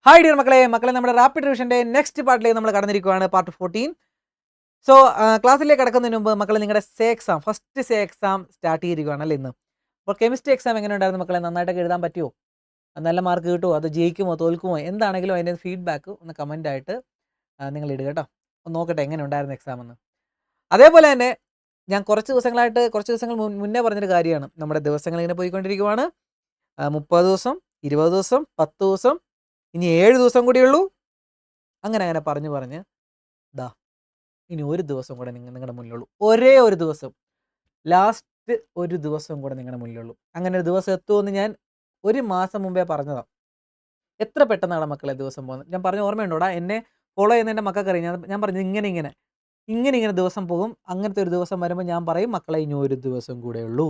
Hi dear മക്കളെ നമ്മുടെ rapid റിവിഷൻ്റെ next പാർട്ടിലേക്ക് നമ്മൾ കടന്നിരിക്കുകയാണ്, പാർട്ട് 14. സോ ക്ലാസ്സിലേക്ക് കടക്കുന്നതിന് മുമ്പ് മക്കളെ നിങ്ങളുടെ ഫസ്റ്റ് സേ എക്സാം സ്റ്റാർട്ട് ചെയ്തിരിക്കുകയാണല്ലോ ഇന്ന്. അപ്പോൾ കെമിസ്ട്രി എക്സാം എങ്ങനെ ഉണ്ടായിരുന്നു മക്കളെ? നന്നായിട്ടൊക്കെ എഴുതാൻ പറ്റുമോ? നല്ല മാർക്ക് കിട്ടുമോ? അത് ജയിക്കുമോ തോൽക്കുമോ? എന്താണെങ്കിലും അതിൻ്റെ ഫീഡ്ബാക്ക് ഒന്ന് കമൻ്റായിട്ട് നിങ്ങൾ ഇടുക കേട്ടോ. ഒന്ന് നോക്കട്ടെ എങ്ങനെ ഉണ്ടായിരുന്നു എക്സാം എന്ന്. അതേപോലെ തന്നെ ഞാൻ കുറച്ച് ദിവസങ്ങൾ മുന്നേ പറഞ്ഞൊരു കാര്യമാണ്. നമ്മുടെ ദിവസങ്ങൾ ഇങ്ങനെ പോയിക്കൊണ്ടിരിക്കുവാണ്. 30 ദിവസം, 20 ദിവസം, 10 ദിവസം, ഇനി 7 ദിവസം കൂടിയുള്ളൂ. അങ്ങനെ പറഞ്ഞ് ദാ ഇനി ഒരു ദിവസം കൂടെ നിങ്ങളുടെ മുന്നിലുള്ളൂ. ഒരേ ഒരു ദിവസം, ലാസ്റ്റ് ഒരു ദിവസം കൂടെ നിങ്ങളുടെ മുന്നിലുള്ളൂ. അങ്ങനെ ഒരു ദിവസം എത്തുമെന്ന് ഞാൻ ഒരു മാസം മുമ്പേ പറഞ്ഞതാണ്. എത്ര പെട്ടെന്നാണ് മക്കളെ ദിവസം പോകുന്നത്. ഞാൻ പറഞ്ഞ ഓർമ്മയുണ്ടോടാ? എന്നെ ഫോളോ ചെയ്യുന്ന എൻ്റെ മക്കൾക്കറിയാം. ഞാൻ പറഞ്ഞത് ഇങ്ങനെ ദിവസം പോകും. അങ്ങനത്തെ ഒരു ദിവസം വരുമ്പോൾ ഞാൻ പറയും, മക്കളെ ഇനി ഒരു ദിവസം കൂടെ ഉള്ളൂ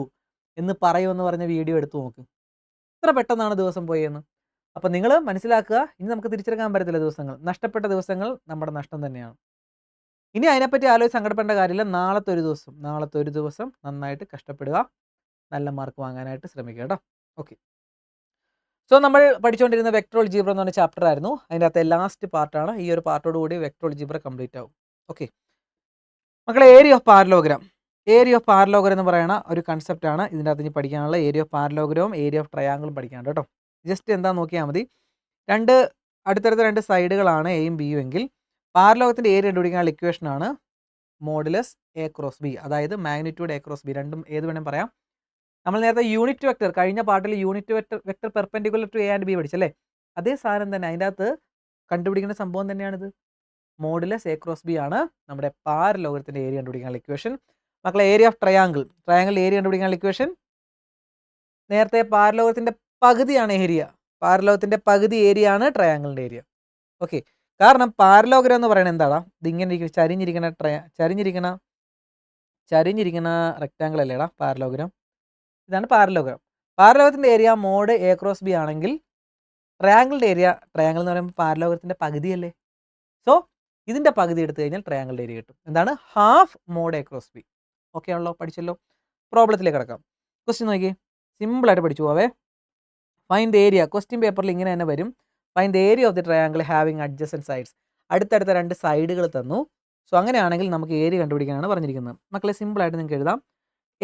എന്ന് പറയുമെന്ന് പറഞ്ഞ വീഡിയോ എടുത്ത് നോക്ക്. എത്ര പെട്ടെന്നാണ് ദിവസം പോയെന്ന്. അപ്പോൾ നിങ്ങൾ മനസ്സിലാക്കുക, ഇനി നമുക്ക് തിരിച്ചെടുക്കാൻ പറ്റത്തില്ല ദിവസങ്ങൾ. നഷ്ടപ്പെട്ട ദിവസങ്ങൾ നമ്മുടെ നഷ്ടം തന്നെയാണ്. ഇനി അതിനെപ്പറ്റി ആലോചിച്ച് സങ്കടപ്പെടേണ്ട കാര്യമില്ല. നാളത്തെ ഒരു ദിവസം നന്നായിട്ട് കഷ്ടപ്പെടുക, നല്ല മാർക്ക് വാങ്ങാനായിട്ട് ശ്രമിക്കുക കേട്ടോ. ഓക്കെ. സോ നമ്മൾ പഠിച്ചുകൊണ്ടിരുന്ന വെക്ടർ ആൾജിബ്ര എന്ന് പറഞ്ഞ ചാപ്റ്റർ ആയിരുന്നു. അതിൻ്റെ അകത്തെ ലാസ്റ്റ് പാർട്ടാണ്. ഈ ഒരു പാർട്ടോട് കൂടി വെക്ടർ ആൾജിബ്ര കംപ്ലീറ്റ് ആവും. ഓക്കെ മക്കളെ, ഏരിയ ഓഫ് പാരലോഗ്രാം എന്ന് പറയുന്ന ഒരു കൺസെപ്റ്റാണ് ഇതിൻ്റെ അകത്ത് ഇനി പഠിക്കാനുള്ള. ഏരിയ ഓഫ് പാരലോഗ്രവും ഏരിയ ഓഫ് ട്രയാങ്കിളും പഠിക്കാനുണ്ട് കേട്ടോ. ജസ്റ്റ് എന്താ നോക്കിയാൽ മതി. അടുത്തടുത്ത രണ്ട് സൈഡുകളാണ് എയും ബിയും എങ്കിൽ പാരലോഗത്തിൻ്റെ ഏരിയ കണ്ടുപിടിക്കാനുള്ള ഇക്വേഷനാണ് മോഡുലസ് എ ക്രോസ് ബി, അതായത് മാഗ്നിറ്റ്യൂഡ് എ ക്രോസ് ബി. രണ്ടും ഏത് വേണം പറയാം. നമ്മൾ നേരത്തെ യൂണിറ്റ് വെക്ടർ, കഴിഞ്ഞ പാർട്ടിൽ unit vector perpendicular to A and B പഠിച്ചല്ലേ? അതേ സാധനം തന്നെ അതിൻ്റെ അകത്ത് കണ്ടുപിടിക്കുന്ന സംഭവം തന്നെയാണിത്. മോഡുലസ് എ ക്രോസ് ബി ആണ് നമ്മുടെ പാരലോഗത്തിൻ്റെ ഏരിയ കണ്ടുപിടിക്കാനുള്ള ഇക്വേഷൻ. മക്കളെ, ഏരിയ ഓഫ് ട്രയാങ്കിൾ ഏരിയ കണ്ടുപിടിക്കാനുള്ള ഇക്വേഷൻ നേരത്തെ പാരലോഗത്തിൻ്റെ പകുതിയാണ് ഏരിയ. പാരലോഗത്തിൻ്റെ പകുതി ഏരിയ ആണ് ട്രയാങ്കിളിൻ്റെ ഏരിയ. ഓക്കെ, കാരണം പാരലോഗ്രാം എന്ന് പറയുന്നത് എന്താടാ? ഇതിങ്ങനെ ചരിഞ്ഞിരിക്കുന്ന റെക്റ്റാങ്കിൾ അല്ലേടാ പാരലോഗ്രാം? ഇതാണ് പാരലോഗ്രാം. പാരലോഗത്തിൻ്റെ area mod A cross B ആണെങ്കിൽ ട്രയാങ്കിളിൻ്റെ ഏരിയ, ട്രയാങ്കിൾ എന്ന് പറയുമ്പോൾ പാരലോഗത്തിൻ്റെ പകുതിയല്ലേ? സോ ഇതിൻ്റെ പകുതി എടുത്തു കഴിഞ്ഞാൽ ട്രയാങ്കിളിൻ്റെ ഏരിയ കിട്ടും. എന്താണ്? Half mod A cross b. Okay ആണല്ലോ, പഠിച്ചല്ലോ. പ്രോബ്ലത്തിലേക്ക് കിടക്കാം. ക്വസ്റ്റ്യൻ നോക്കി, സിമ്പിളായിട്ട് പഠിച്ചു പോവേ. Find area. ക്വസ്റ്റ്യൻ പേപ്പറിൽ ഇങ്ങനെ തന്നെ വരും. Find area of the triangle having adjacent sides. അടുത്തടുത്ത രണ്ട് സൈഡുകൾ തന്നു. സോ അങ്ങനെയാണെങ്കിൽ നമുക്ക് ഏരിയ കണ്ടുപിടിക്കാനാണ് പറഞ്ഞിരിക്കുന്നത്. മക്കളെ, സിമ്പിളായിട്ട് നിങ്ങൾക്ക് എഴുതാം.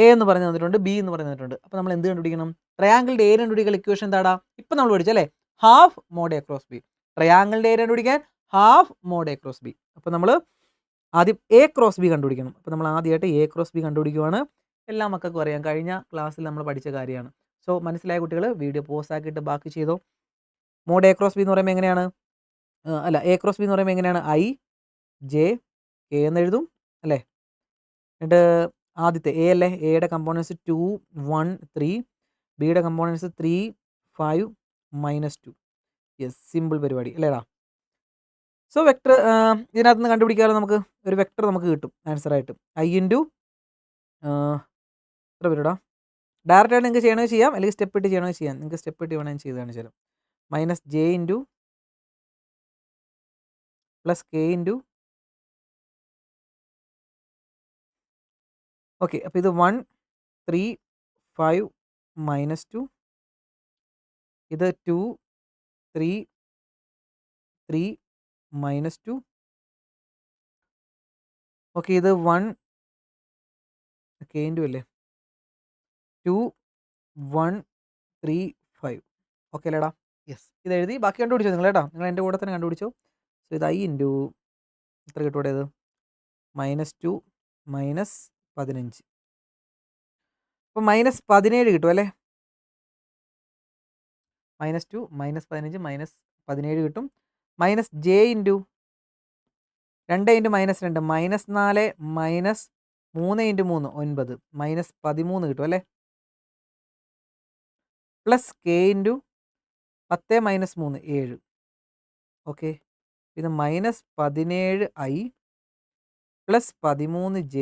എ എന്ന് പറഞ്ഞു തന്നിട്ടുണ്ട്, ബി എന്ന് പറഞ്ഞു തന്നിട്ടുണ്ട്. അപ്പോൾ നമ്മൾ എന്ത് കണ്ടുപിടിക്കണം? ട്രയാങ്കിളിൻ്റെ ഏരിയ കണ്ടുപിടിക്കാൻ ഇക്വേഷൻ എന്താടാ? ഇപ്പം നമ്മൾ പഠിച്ചല്ലേ, half mod A cross B. ട്രയാങ്കിളിൻ്റെ ഏരിയ കണ്ടുപിടിക്കാൻ half mod A cross B. അപ്പോൾ നമ്മൾ ആദ്യം എ ക്രോസ് ബി കണ്ടുപിടിക്കണം. അപ്പോൾ നമ്മൾ ആദ്യമായിട്ട് എ ക്രോസ് ബി കണ്ടുപിടിക്കുവാണ്. എല്ലാ മക്കൾക്കും അറിയാം, കഴിഞ്ഞ ക്ലാസ്സിൽ നമ്മൾ പഠിച്ച കാര്യമാണ്. സോ മനസ്സിലായ കുട്ടികൾ വീഡിയോ പോസ് ആക്കിയിട്ട് ബാക്കി ചെയ്തോ. മോഡ് എ ക്രോസ് ബി എന്ന് പറയുമ്പോൾ എങ്ങനെയാണ്? എ ക്രോസ് ബി എന്ന് പറയുമ്പോൾ എങ്ങനെയാണ്? ഐ ജെ കെ എന്ന് എഴുതും അല്ലേ? എന്നിട്ട് ആദ്യത്തെ എ അല്ലേ, എയുടെ കമ്പോണൻസ് 2 1 3, ബിയുടെ കമ്പോണൻസ് 3 5 -2. യെസ്, സിമ്പിൾ പരിപാടി അല്ലേടാ? സോ വെക്ടർ ഇതിനകത്ത് നിന്ന് കണ്ടുപിടിക്കാതെ നമുക്ക് ഒരു വെക്ടർ നമുക്ക് കിട്ടും ആൻസറായിട്ട്. ഐ ഇൻറ്റു എത്ര പേരുടാ? ഡയറക്റ്റായിട്ട് നിങ്ങൾക്ക് ചെയ്യണമെങ്കിൽ ചെയ്യാം, അല്ലെങ്കിൽ സ്റ്റെപ്പ് ഇട്ട് ചെയ്യണമെങ്കിൽ ചെയ്യാം. നിങ്ങൾക്ക് സ്റ്റെപ്പ് ഇട്ട് വേണമെങ്കിൽ ചെയ്താണ് ചില -j into plus K into. Okay, അപ്പോൾ ഇത് 1 3 5 -2, ഇത് 2 3 3 -2. ഓക്കെ, ഇത് 1 കെ ഇൻറ്റു അല്ലേ, 2 1 3 5. ഓക്കെ അല്ലേടാ? യെസ്, ഇത് എഴുതി ബാക്കി കണ്ടുപിടിച്ചോ നിങ്ങൾ കേട്ടോ. നിങ്ങൾ എൻ്റെ കൂടെ തന്നെ കണ്ടുപിടിച്ചോ. സോ ഇത് ഐ ഇൻറ്റു എത്ര കിട്ടൂടെ? ഇത് -2 -15. അപ്പോൾ -17 കിട്ടും അല്ലേ? -2 -15 -17 കിട്ടും. -j ഇൻറ്റു 2 ഇൻറ്റു -2 -4 -3 ഇൻറ്റു 3 9 -13 കിട്ടും അല്ലേ? Plus K into 10 -3 7. ഓക്കെ, ഇത് -17i plus 13j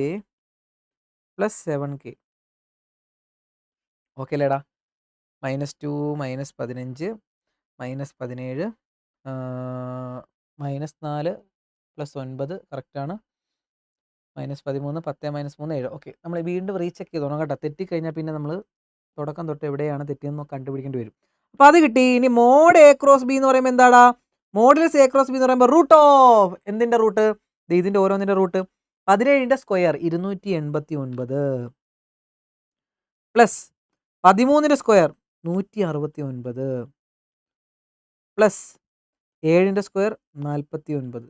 plus 7k. Okay അല്ലേടാ? -2 -15 -17 -4 പ്ലസ് 9 കറക്റ്റാണ്. -13 10 -3 7. ഓക്കെ, നമ്മൾ വീണ്ടും റീചെക്ക് ചെയ്തോണം കേട്ടോ. തെറ്റിക്കഴിഞ്ഞാൽ പിന്നെ നമ്മൾ തുടക്കം തൊട്ട് എവിടെയാണ് തെറ്റിയെന്ന് കണ്ടുപിടിക്കേണ്ടി വരും. അപ്പോൾ അത് കിട്ടി. ഇനി മോഡ് എ ക്രോസ് ബി എന്ന് പറയുമ്പോൾ എന്താടാ? മോഡുലസ് എ ക്രോസ് ബി എന്ന് പറയുമ്പോൾ റൂട്ട് ഓഫ് എന്തിൻ്റെ റൂട്ട്, ഇതിൻ്റെ ഓരോന്നിൻ്റെ റൂട്ട് 17ൻ്റെ സ്ക്വയർ 289 പ്ലസ് 13ൻ്റെ സ്ക്വയർ 169 പ്ലസ് 7ൻ്റെ സ്ക്വയർ 49.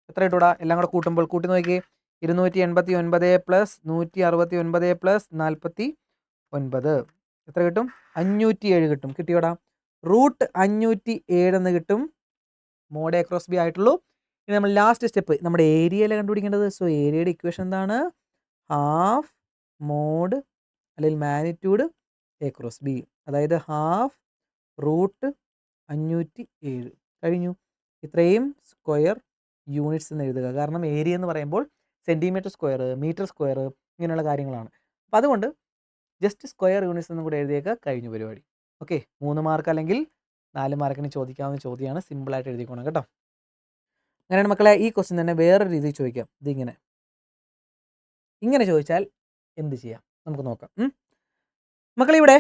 എത്ര കിട്ടൂടാ? എല്ലാം കൂടെ കൂട്ടുമ്പോൾ കൂട്ടി നോക്കി 289 പ്ലസ് 169 പ്ലസ് 49 എത്ര കിട്ടും? 507 കിട്ടും. കിട്ടിയോടാ? റൂട്ട് 507 എന്ന് കിട്ടും. മോഡ് എ ക്രോസ് ബി ആയിട്ടുള്ളൂ. ഇനി നമ്മൾ ലാസ്റ്റ് സ്റ്റെപ്പ് നമ്മുടെ ഏരിയയിൽ കണ്ടുപിടിക്കേണ്ടത്. സോ ഏരിയയുടെ ഇക്വേഷൻ എന്താണ്? ഹാഫ് മോഡ് അല്ലെങ്കിൽ മാഗ്നിറ്റ്യൂഡ് എ ക്രോസ് ബി, അതായത് ഹാഫ് റൂട്ട് 507 കഴിഞ്ഞു. ഇത്രയും സ്ക്വയർ യൂണിറ്റ്സ് എന്ന് എഴുതുക. കാരണം ഏരിയ എന്ന് പറയുമ്പോൾ സെൻറ്റിമീറ്റർ സ്ക്വയർ, മീറ്റർ സ്ക്വയർ ഇങ്ങനെയുള്ള കാര്യങ്ങളാണ്. അപ്പോൾ അതുകൊണ്ട് ജസ്റ്റ് സ്ക്വയർ യൂണിറ്റ്സ് എന്നും കൂടെ എഴുതിയേക്കുക. കഴിഞ്ഞു പരിപാടി. ഓക്കെ, 3 മാർക്ക് അല്ലെങ്കിൽ 4 മാർക്കിന് ചോദിക്കാവുന്ന ചോദ്യമാണ്. സിമ്പിളായിട്ട് എഴുതിക്കോണം കേട്ടോ. അങ്ങനെയാണ് മക്കളെ. ഈ ക്വസ്റ്റ്യൻ തന്നെ വേറൊരു രീതിയിൽ ചോദിക്കാം. ഇതിങ്ങനെ ഇങ്ങനെ ചോദിച്ചാൽ എന്ത് ചെയ്യാം നമുക്ക് നോക്കാം. മക്കളിവിടെ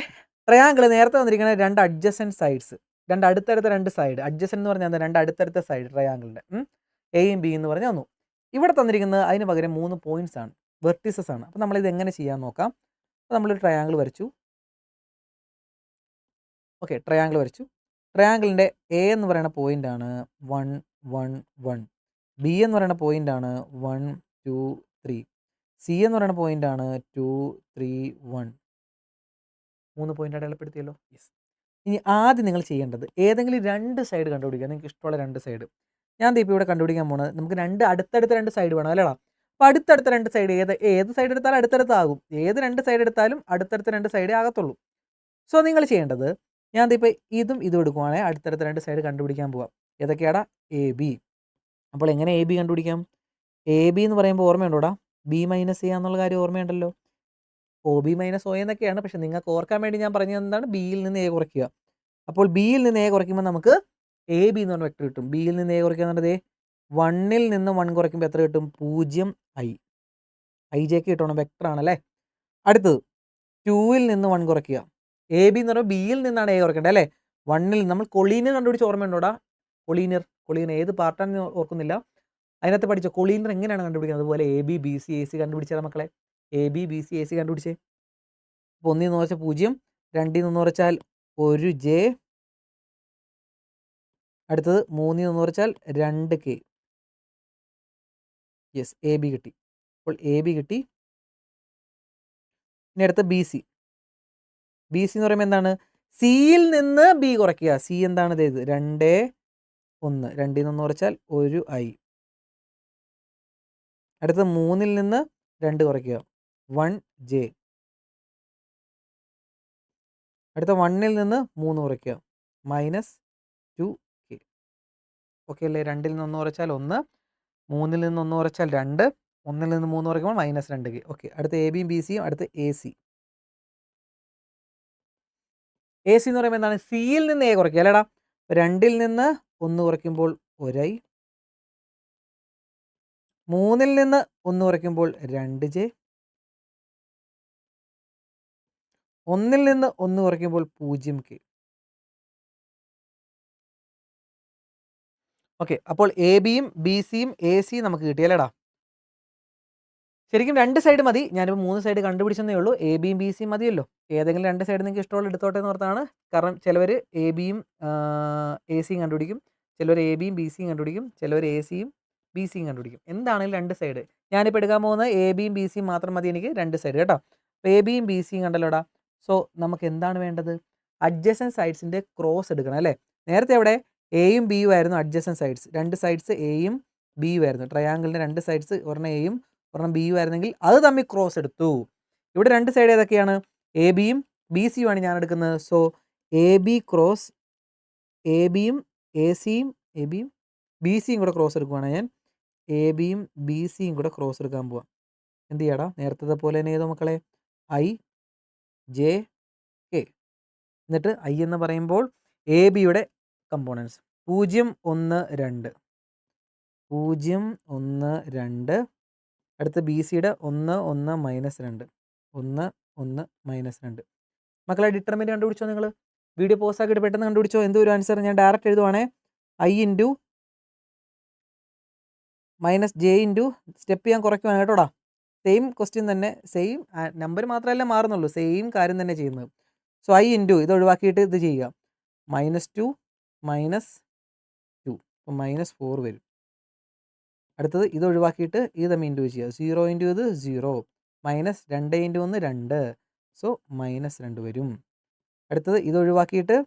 ട്രയാങ്കിൾ നേരത്തെ വന്നിരിക്കുന്ന 2 അഡ്ജസൻറ്റ് സൈഡ്സ്, 2 അടുത്തടുത്ത 2 സൈഡ്. അഡ്ജസൻറ്റ് എന്ന് പറഞ്ഞാൽ 2 അടുത്തടുത്ത സൈഡ് ട്രയാങ്കിളിൻ്റെ എയും ബി എന്ന് പറഞ്ഞാൽ ഒന്നു. ഇവിടെ തന്നിരിക്കുന്നത് അതിന് പകരം 3 പോയിൻറ്റ്സ് ആണ്, വെർട്ടിസസ് ആണ്. അപ്പോൾ നമ്മളിത് എങ്ങനെ ചെയ്യാൻ നോക്കാം. അപ്പോൾ നമ്മളൊരു ട്രയാങ്കിൾ വരച്ചു. ഓക്കെ, ട്രയാങ്കിൾ വരച്ചു. ട്രയാങ്കിളിൻ്റെ എ എന്ന് പറയുന്ന പോയിൻ്റാണ് 1 1 1, ബി എന്ന് പറയുന്ന പോയിൻ്റാണ് 1 2 3, സി എന്ന് പറയുന്ന പോയിൻ്റാണ് 2 3 1. 3 പോയിൻ്റ് അടയാളപ്പെടുത്തിയല്ലോ. യെസ്. ഇനി ആദ്യം നിങ്ങൾ ചെയ്യേണ്ടത് ഏതെങ്കിലും 2 സൈഡ് കണ്ടുപിടിക്കുക. നിങ്ങൾക്ക് ഇഷ്ടമുള്ള 2 സൈഡ്. ഞാൻ ഇപ്പോൾ ഇവിടെ കണ്ടുപിടിക്കാൻ പോകുന്നത് നമുക്ക് 2 അടുത്തടുത്ത 2 സൈഡ് വേണം അല്ലേടാ. അപ്പോൾ അടുത്തടുത്ത 2 സൈഡ് ഏത് സൈഡ് എടുത്താലും അടുത്തടുത്താകും. ഏത് 2 സൈഡ് എടുത്താലും അടുത്തടുത്ത 2 സൈഡേ ആകത്തുള്ളൂ. സോ നിങ്ങൾ ചെയ്യേണ്ടത്, ഞാൻ ഇപ്പോൾ ഇതും എടുക്കുവാണെങ്കിൽ അടുത്തടുത്ത 2 സൈഡ് കണ്ടുപിടിക്കാൻ പോവാം. ഏതൊക്കെയാടാ? A B. അപ്പോൾ എങ്ങനെ എ ബി കണ്ടുപിടിക്കാം? എ ബി എന്ന് പറയുമ്പോൾ ഓർമ്മയുണ്ടോടാ? ബി മൈനസ് എ എന്നുള്ള കാര്യം ഓർമ്മയുണ്ടല്ലോ. ഒ ബി മൈനസ് ഒ എന്നൊക്കെയാണ്. പക്ഷേ നിങ്ങൾക്ക് ഓർക്കാൻ വേണ്ടി ഞാൻ പറഞ്ഞത് എന്താണ്? ബിയിൽ നിന്ന് എ കുറയ്ക്കുക. അപ്പോൾ ബിയിൽ നിന്ന് എ കുറയ്ക്കുമ്പോൾ നമുക്ക് എ ബി എന്ന് പറഞ്ഞ വെക്ടർ കിട്ടും. ബിയിൽ നിന്ന് എ കുറയ്ക്കുക എന്നുള്ളത് 1ൽ നിന്ന് 1 കുറയ്ക്കുമ്പോൾ എത്ര കിട്ടും? 0 i. ഐ ജെക്ക് കിട്ടണം, വെക്ടറാണല്ലേ. അടുത്തത് 2ൽ നിന്ന് 1 കുറയ്ക്കുക. എ ബി എന്ന് പറയുമ്പോൾ ബിയിൽ നിന്നാണ് എ കുറയ്ക്കേണ്ടത് അല്ലേ. 1ൽ നമ്മൾ കൊളീനിയർ കണ്ടുപിടിച്ച് ഓർമ്മയുണ്ടോടാ? കൊളീനിയർ ഏത് പാർട്ടാണെന്ന് ഓർക്കുന്നില്ല. അതിനകത്ത് പഠിച്ചോ കൊളീനിയർ എങ്ങനെയാണ് കണ്ടുപിടിക്കുന്നത്. അതുപോലെ A B B C A C കണ്ടുപിടിച്ചാൽ മക്കളെ. A B B C A C കണ്ടുപിടിച്ചേ. അപ്പോൾ 1 എന്ന് കുറച്ചാൽ 0, 2 എന്ന് കുറച്ചാൽ 1 ജെ, അടുത്തത് 3 എന്ന് കുറച്ചാൽ 2 കെ. യെസ്, എ ബി കിട്ടി. അപ്പോൾ എ ബി കിട്ടി. ഇനി അടുത്ത ബി സി. ബി സി എന്ന് പറയുമ്പോൾ എന്താണ്? സിയിൽ നിന്ന് ബി കുറയ്ക്കുക. സി എന്താണ്? ഇത് 2 1, 2ൽ നിന്ന് കുറച്ചാൽ 1 ഐ. അടുത്ത 3ൽ നിന്ന് 2 കുറയ്ക്കുക, 1 ജെ. അടുത്ത 1ൽ നിന്ന് 3 കുറയ്ക്കുക, -2 കെ. ഓക്കെ അല്ലേ. 2ൽ നിന്ന് 1 കുറച്ചാൽ 1, 3ൽ നിന്ന് 1 കുറച്ചാൽ 2, 1ൽ നിന്ന് 3 കുറയ്ക്കുമ്പോൾ -2 കെ. ഓക്കെ, അടുത്ത എ ബിയും ബി സിയും. അടുത്ത് എ സി. എ സി എന്ന് പറയുമ്പോൾ എന്താണ്? സിയിൽ നിന്ന് എ കുറയ്ക്കുക അല്ലേടാ. 2ൽ നിന്ന് 1 കുറയ്ക്കുമ്പോൾ 1 ഐ, 3ൽ നിന്ന് 1 കുറയ്ക്കുമ്പോൾ 2 ജെ, 1ൽ നിന്ന് 1 കുറയ്ക്കുമ്പോൾ 0 കെ. ഓക്കെ, അപ്പോൾ എ ബിയും ബി സിയും എ സിയും നമുക്ക് കിട്ടിയല്ലേടാ. ശരിക്കും 2 സൈഡ് മതി. ഞാനിപ്പോൾ 3 സൈഡ് കണ്ടുപിടിച്ചെന്നേ ഉള്ളൂ. എ ബിയും ബി സിയും മതിയല്ലോ. ഏതെങ്കിലും 2 സൈഡ് നിങ്ങൾക്ക് ഇഷ്ടമുള്ള എടുത്തോട്ടെ എന്ന് ഓർത്താണ്. കാരണം ചിലവർ എ ബിയും എ സിയും കണ്ടുപിടിക്കും, ചിലവർ എ ബിയും ബി സിയും കണ്ടുപിടിക്കും, ചിലവർ എ സിയും ബി സിയും കണ്ടുപിടിക്കും. എന്താണെങ്കിലും 2 സൈഡ്. ഞാനിപ്പോൾ എടുക്കാൻ പോകുന്നത് എ ബിയും ബി സിയും മാത്രം മതി എനിക്ക് 2 സൈഡ് കേട്ടോ. അപ്പോൾ എ ബിയും ബി സിയും കണ്ടല്ലോടാ. സോ നമുക്ക് എന്താണ് വേണ്ടത്? അഡ്ജസൻറ്റ് സൈഡ്സിൻ്റെ ക്രോസ് എടുക്കണം അല്ലേ. നേരത്തെ അവിടെ എയും ബിയും ആയിരുന്നു അഡ്ജസൻറ്റ് സൈഡ്സ്. 2 സൈഡ്സ് എയും ബിയും ആയിരുന്നു. ട്രയാങ്കിളിൻ്റെ 2 സൈഡ്സ് ഒരെണ്ണം എയും ഒരെണ്ണം ബിയും ആയിരുന്നെങ്കിൽ അത് തമ്മിൽ ക്രോസ് എടുത്തു. ഇവിടെ 2 സൈഡ് ഏതൊക്കെയാണ്? എ ബിയും ബി സിയും ആണ് ഞാൻ എടുക്കുന്നത്. So A B cross A ബിയും എ സിയും എ ബിയും ബി സിയും കൂടെ ക്രോസ് എടുക്കുവാണ് ഞാൻ. എ ബിയും ബി സിയും കൂടെ ക്രോസ് എടുക്കാൻ പോവാം. എന്ത് ചെയ്യാടാ? നേരത്തെ പോലെ തന്നെ ഏതോ മക്കളെ? I J K. എന്നിട്ട് ഐ എന്ന് പറയുമ്പോൾ എ ബിയുടെ കമ്പോണൻസ് 0 1 2, 0 1 2. അടുത്ത ബി സിയുടെ 1 1 -2, 1 1 -2. മക്കളെ ഡിറ്റർമിനൻ്റ് കണ്ടുപിടിച്ചോ നിങ്ങൾ? വീഡിയോ പോസ് ആക്കിയിട്ട് പെട്ടെന്ന് കണ്ടുപിടിച്ചോ. എന്ത് ഒരു ആൻസർ? ഞാൻ ഡയറക്റ്റ് എഴുതുവാണേ. I into minus J into step ഞാൻ കുറയ്ക്കുവാണ് കേട്ടോടാ. സെയിം ക്വസ്റ്റ്യൻ തന്നെ, സെയിം നമ്പർ മാത്രമല്ല മാറുന്നുള്ളൂ, സെയിം കാര്യം തന്നെ ചെയ്യുന്നത്. സോ ഐ ഇൻറ്റു ഇത് ഒഴിവാക്കിയിട്ട് ഇത് ചെയ്യുക, -2 -2 അപ്പോൾ -4 വരും. അടുത്തത് ഇത് ഒഴിവാക്കിയിട്ട് ഇത് തമ്മിൽ ഇൻറ്റു ചെയ്യുക, 0 ഇൻറ്റു ഇത് 0, -2 ഇൻറ്റു 1 2, സോ -2 വരും. അടുത്തത് ഇത് ഒഴിവാക്കിയിട്ട്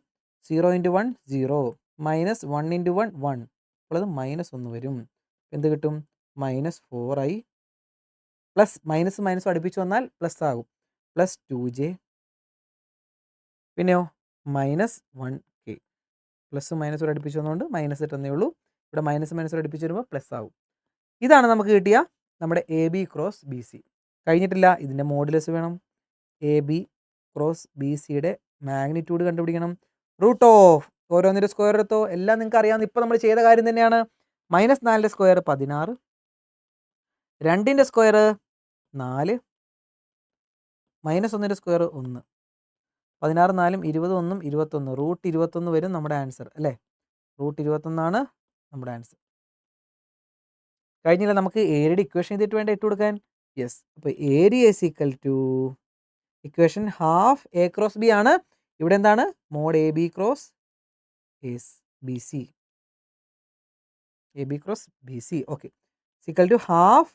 0 ഇൻറ്റു 1 0, -1 ഇൻറ്റു 1 1, അപ്പോൾ അത് -1 വരും. എന്ത് കിട്ടും? -4i പ്ലസ് മൈനസ് അടുപ്പിച്ച് വന്നാൽ പ്ലസ് ആകും, +2j, പിന്നെയോ -1k. പ്ലസ് മൈനസ് അടുപ്പിച്ച് വന്നുകൊണ്ട് മൈനസ് ഇട്ടെന്നേ ഉള്ളൂ. ഇവിടെ മൈനസ് അടുപ്പിച്ച് വരുമ്പോൾ പ്ലസ് ആകും. ഇതാണ് നമുക്ക് കിട്ടിയ നമ്മുടെ AB ക്രോസ് BC. കഴിഞ്ഞിട്ടില്ല, ഇതിൻ്റെ മോഡുലസ് വേണം. AB ക്രോസ് BCയുടെ മാഗ്നിറ്റ്യൂഡ് കണ്ടുപിടിക്കണം. റൂട്ട് ഓഫ് ഓരോന്നിൻ്റെ സ്ക്വയർ എടുത്തോ, എല്ലാം നിങ്ങൾക്ക് അറിയാവുന്ന ഇപ്പോൾ നമ്മൾ ചെയ്ത കാര്യം തന്നെയാണ്. -4ൻ്റെ സ്ക്വയർ 16, 2ൻ്റെ സ്ക്വയർ 4, -1ൻ്റെ സ്ക്വയർ 1, 16 4 20 1 21, റൂട്ട് 21 വരും നമ്മുടെ ആൻസർ അല്ലേ. റൂട്ട് 21 നമ്മുടെ ആൻസർ. കഴിഞ്ഞില്ല, നമുക്ക് ഏരിയയുടെ ഇക്വേഷൻ ചെയ്തിട്ട് വേണ്ട ഇട്ട് കൊടുക്കാൻ. യെസ്, അപ്പോൾ area is equal to equation half A cross B ആണ്. ഇവിടെ എന്താണ്? Mod AB cross BC, AB cross BC. Okay, equal to half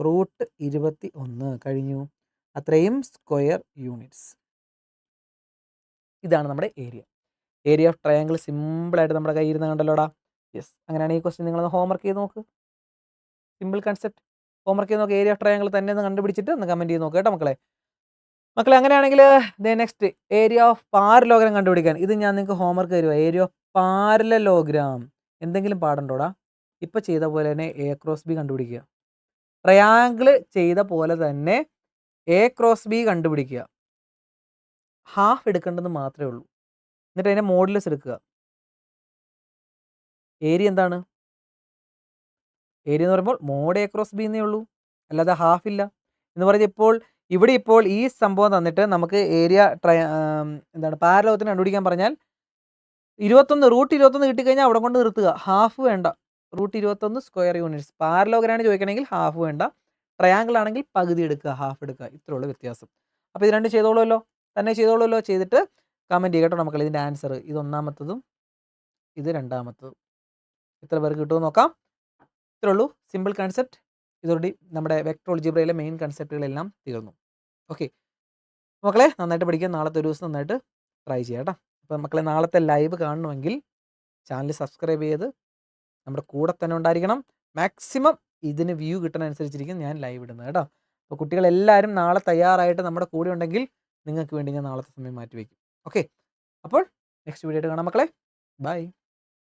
root 21. കഴിഞ്ഞു, അത്രയും സ്ക്വയർ യൂണിറ്റ്സ്. ഇതാണ് നമ്മുടെ ഏരിയ. ഏരിയ ഓഫ് ട്രയാങ്കിൾ സിമ്പിളായിട്ട് നമ്മുടെ കയ്യിൽ ഇരുന്ന് കണ്ടല്ലോടാ. യെസ്, അങ്ങനെയാണെങ്കിൽ ഈ ക്വസ്റ്റ്യൻ നിങ്ങളൊന്ന് ഹോംവർക്ക് ചെയ്ത് നോക്ക്. സിമ്പിൾ കൺസെപ്റ്റ് ഹോംവർക്ക് ചെയ്ത് നോക്ക്. ഏരിയ ഓഫ് ട്രയാങ്കിൾ തന്നെ ഒന്ന് കണ്ടുപിടിച്ചിട്ട് ഒന്ന് കമൻറ്റ് ചെയ്ത് നോക്കുക കേട്ടോ മക്കളെ. അങ്ങനെയാണെങ്കിൽ നെക്സ്റ്റ് ഏരിയ ഓഫ് പാരലോഗ്രാം കണ്ടുപിടിക്കാൻ. ഇത് ഞാൻ നിങ്ങൾക്ക് ഹോംവർക്ക് തരുക. ഏരിയ ഓഫ് പാരലോഗ്രാം എന്തെങ്കിലും പാടുണ്ടോടാ? ഇപ്പോൾ ചെയ്ത പോലെ തന്നെ A ക്രോസ് B കണ്ടുപിടിക്കുക. ട്രയാങ്കിൾ ചെയ്ത പോലെ തന്നെ A ക്രോസ് B കണ്ടുപിടിക്കുക. ഹാഫ് എടുക്കേണ്ടത് മാത്രമേ ഉള്ളൂ. എന്നിട്ട് അതിൻ്റെ മോഡുലസ് എടുക്കുക. ഏരിയ എന്താണ്? ഏരിയ എന്ന് പറയുമ്പോൾ മോഡ് A ക്രോസ് B എന്നേ ഉള്ളൂ, അല്ലാതെ ഹാഫ് ഇല്ല എന്ന് പറഞ്ഞ് ഇപ്പോൾ ഈ സംഭവം തന്നിട്ട് നമുക്ക് ഏരിയ എന്താണ് പാരലോഗത്തിന് കണ്ടുപിടിക്കാൻ പറഞ്ഞാൽ 21 റൂട്ട് 21 കിട്ടിക്കഴിഞ്ഞാൽ അവിടെ കൊണ്ട് നിർത്തുക. ഹാഫ് വേണ്ട, റൂട്ട് 21 സ്ക്വയർ യൂണിറ്റ്സ്. പാരലോഗ്രാണ് ചോദിക്കണമെങ്കിൽ ഹാഫ് വേണ്ട, ട്രയാങ്കിൾ ആണെങ്കിൽ പകുതി എടുക്കുക, ഹാഫ് എടുക്കുക. ഇത്രയുള്ള വ്യത്യാസം. അപ്പോൾ ഇത് രണ്ടും ചെയ്തോളുമല്ലോ. ചെയ്തിട്ട് കമൻറ്റ് ചെയ്യുക കേട്ടോ മക്കളെ. ഇതിൻ്റെ ആൻസർ ഇത് ഒന്നാമത്തതും ഇത് രണ്ടാമത്തതും എത്ര പേർക്ക് കിട്ടുമെന്ന് നോക്കാം. ഇത്രേ ഉള്ളൂ, സിമ്പിൾ കൺസെപ്റ്റ്. ഇതോടെ നമ്മുടെ വെക്ടർ അൽജിബ്രയിലെ മെയിൻ കൺസെപ്റ്റുകളെല്ലാം തീർന്നു. ഓക്കെ മക്കളെ, നന്നായിട്ട് പഠിക്കുക. നാളത്തെ ഒരു ദിവസം നന്നായിട്ട് ട്രൈ ചെയ്യാം കേട്ടോ. അപ്പോൾ മക്കളെ, നാളത്തെ ലൈവ് കാണണമെങ്കിൽ ചാനൽ സബ്സ്ക്രൈബ് ചെയ്ത് നമ്മുടെ കൂടെ തന്നെ ഉണ്ടായിരിക്കണം. മാക്സിമം ഇതിന് വ്യൂ കിട്ടുന്ന അനുസരിച്ചിരിക്കും ഞാൻ ലൈവ് ഇടുന്നത് കേട്ടോ. അപ്പോൾ കുട്ടികളെല്ലാവരും നാളെ തയ്യാറായിട്ട് നമ്മുടെ കൂടെ ഉണ്ടെങ്കിൽ നിങ്ങൾക്ക് വേണ്ടി ഞാൻ നാളത്തെ സമയം മാറ്റി വയ്ക്കും. ഓക്കെ, അപ്പോൾ നെക്സ്റ്റ് വീഡിയോ ആയിട്ട് കാണാം മക്കളെ. ബൈ.